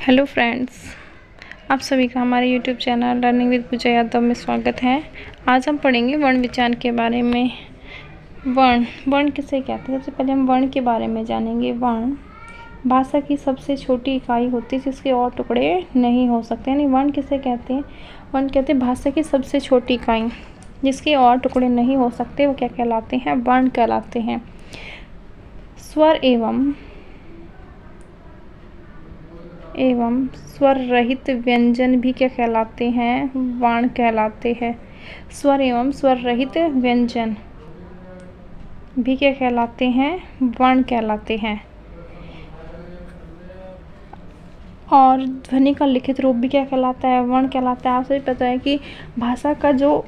Hello friends, आप सभी का हमारे यूट्यूब चैनल लर्निंग विद पूजा यादव में स्वागत है। आज हम पढ़ेंगे वर्ण विचार के बारे में। वर्ण किसे कहते हैं? सबसे पहले हम वर्ण के बारे में जानेंगे। वर्ण भाषा की सबसे छोटी इकाई होती है जिसके और टुकड़े नहीं हो सकते। यानी वर्ण किसे कहते हैं? वर्ण कहते हैं भाषा की सबसे छोटी इकाई जिसके और टुकड़े नहीं हो सकते, वो क्या कहलाते हैं? वर्ण कहलाते हैं। स्वर एवं स्वर रहित व्यंजन भी क्या कहलाते हैं? वर्ण कहलाते हैं। स्वर एवं स्वर रहित व्यंजन भी क्या कहलाते हैं? वर्ण कहलाते हैं। और ध्वनि का लिखित रूप भी क्या कहलाता है? वर्ण कहलाता है। आप सभी पता है कि भाषा का जो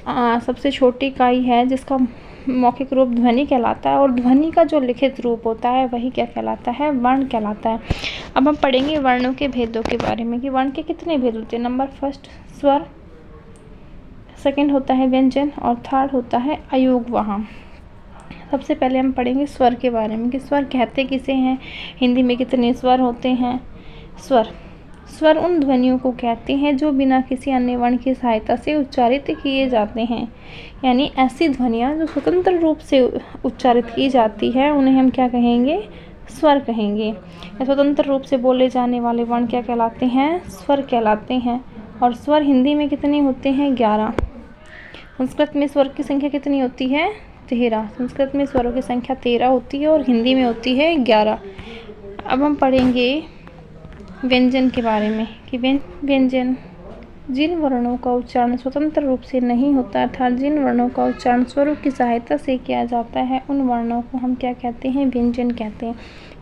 सबसे छोटी इकाई है जिसका मौखिक रूप ध्वनि कहलाता है, और ध्वनि का जो लिखित रूप होता है वही क्या कहलाता है? वर्ण कहलाता है। अब हम पढ़ेंगे वर्णों के भेदों के बारे में कि वर्ण के कितने भेद होते हैं। नंबर फर्स्ट स्वर, सेकंड होता है व्यंजन, और थर्ड होता है अयोगवाह। सबसे पहले हम पढ़ेंगे स्वर के बारे में कि स्वर कहते किसे हैं, हिंदी में कितने स्वर होते हैं। स्वर उन ध्वनियों को कहते हैं जो बिना किसी अन्य वर्ण की सहायता से उच्चारित किए जाते हैं। यानी ऐसी ध्वनियाँ जो स्वतंत्र रूप से उच्चारित की जाती है उन्हें हम क्या कहेंगे? स्वर कहेंगे। स्वतंत्र रूप से बोले जाने वाले वर्ण क्या कहलाते हैं? स्वर कहलाते हैं। और स्वर हिंदी में कितने होते हैं? 11। संस्कृत में स्वर की संख्या कितनी होती है? 13। संस्कृत में स्वरों की संख्या 13 होती है और हिंदी में होती है 11। अब हम पढ़ेंगे व्यंजन के बारे में कि व्यंजन जिन वर्णों का उच्चारण स्वतंत्र रूप से नहीं होता, अर्थात जिन वर्णों का उच्चारण स्वरों की सहायता से किया जाता है, उन वर्णों को हम क्या कहते हैं? व्यंजन कहते हैं।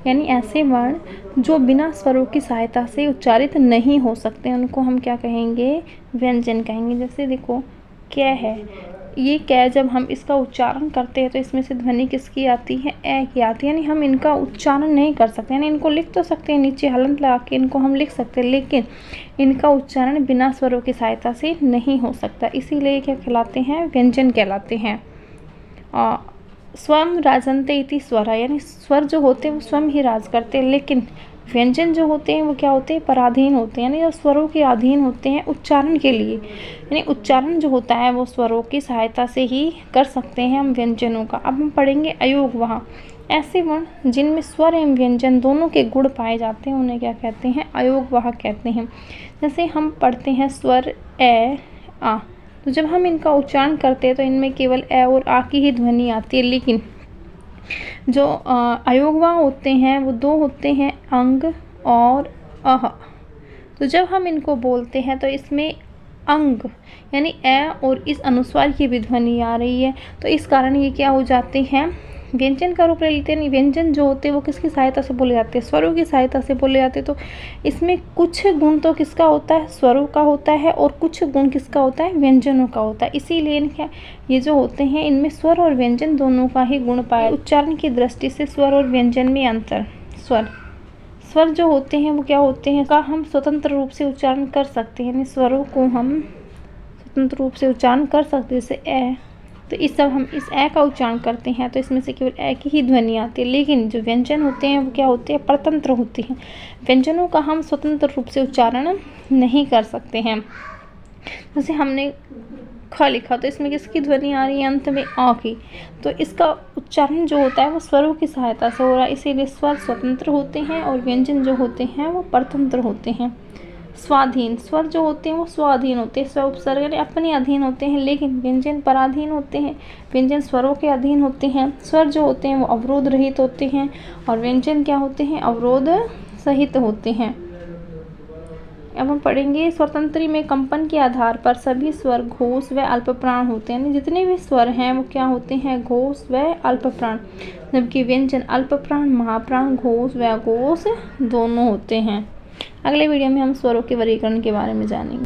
यानी ऐसे वर्ण जो बिना स्वरों की सहायता से उच्चारित नहीं हो सकते उनको हम क्या कहेंगे? व्यंजन कहेंगे। जैसे देखो कै है, ये कै जब हम इसका उच्चारण करते हैं तो इसमें से ध्वनि किसकी आती है? ए की आती है। यानी हम इनका उच्चारण नहीं कर सकते। यानी इनको लिख तो सकते हैं, नीचे हलंत लगा के इनको हम लिख सकते हैं, लेकिन इनका उच्चारण बिना स्वरों की सहायता से नहीं हो सकता। इसीलिए क्या कहलाते हैं? व्यंजन कहलाते हैं। स्वम राजन्ते इति स्वरा, यानी स्वर जो होते हैं वो स्वयं ही राज करते हैं, लेकिन व्यंजन जो होते हैं वो क्या होते हैं? पराधीन होते हैं। यानी जो स्वरों के अधीन होते हैं उच्चारण के लिए। यानी उच्चारण जो होता है वो स्वरों की सहायता से ही कर सकते हैं हम व्यंजनों का। अब हम पढ़ेंगे अयोगवाह। ऐसे वर्ण जिनमें स्वर एवं व्यंजन दोनों के गुण पाए जाते हैं उन्हें क्या कहते हैं? अयोगवाह कहते हैं। जैसे हम पढ़ते हैं स्वर ए आ, तो जब हम इनका उच्चारण करते हैं तो इनमें केवल ए और आ की ही ध्वनि आती है, लेकिन जो अयोगवाह होते हैं वो दो होते हैं, अंग और अह। तो जब हम इनको बोलते हैं तो इसमें अंग यानी ए और इस अनुस्वार की भी ध्वनि आ रही है, तो इस कारण ये क्या हो जाते हैं? व्यंजन का रूप ले लेते हैं। व्यंजन जो होते हैं वो किसकी सहायता से बोले जाते हैं? स्वरों की सहायता से बोले जाते हैं। तो इसमें कुछ गुण तो किसका होता है? स्वरों का होता है, और कुछ गुण किसका होता है? व्यंजनों का होता है। इसीलिए ये जो होते हैं इनमें स्वर और व्यंजन दोनों का ही गुण पाया। उच्चारण की दृष्टि से स्वर और व्यंजन में अंतर। स्वर जो होते हैं वो क्या होते हैं? का हम स्वतंत्र रूप से उच्चारण कर सकते हैं। यानी स्वरों को हम स्वतंत्र रूप से उच्चारण कर सकते हैं। जैसे ए, तो इस सब हम इस ए का उच्चारण करते हैं तो इसमें से केवल ए की ही ध्वनि आती है, लेकिन जो व्यंजन होते हैं वो क्या होते हैं? परतंत्र होते हैं। व्यंजनों का हम स्वतंत्र रूप से उच्चारण नहीं कर सकते हैं। जैसे हमने ख लिखा तो इसमें किसकी ध्वनि आ रही है? अंत में आ की। तो इसका उच्चारण जो होता है वो स्वरों की सहायता से हो रहा है, इसीलिए स्वर स्वतंत्र होते हैं और व्यंजन जो होते हैं वो परतंत्र होते हैं। स्वाधीन, स्वर जो होते हैं वो स्वाधीन होते हैं, स्व उपसर्ग यानी अपने अधीन होते हैं, लेकिन व्यंजन पराधीन होते हैं। व्यंजन स्वरों के अधीन होते हैं। स्वर जो होते हैं वो अवरोध रहित होते हैं, और व्यंजन क्या होते हैं? अवरोध सहित होते हैं। अब हम पढ़ेंगे स्वतंत्री में कंपन के आधार पर सभी स्वर घोष व अल्पप्राण होते हैं। यानी जितने भी स्वर हैं वो क्या होते हैं? घोष व अल्पप्राण, जबकि व्यंजन अल्पप्राण, महाप्राण, घोष व अघोष दोनों होते हैं। अगले वीडियो में हम स्वरों के वर्गीकरण के बारे में जानेंगे।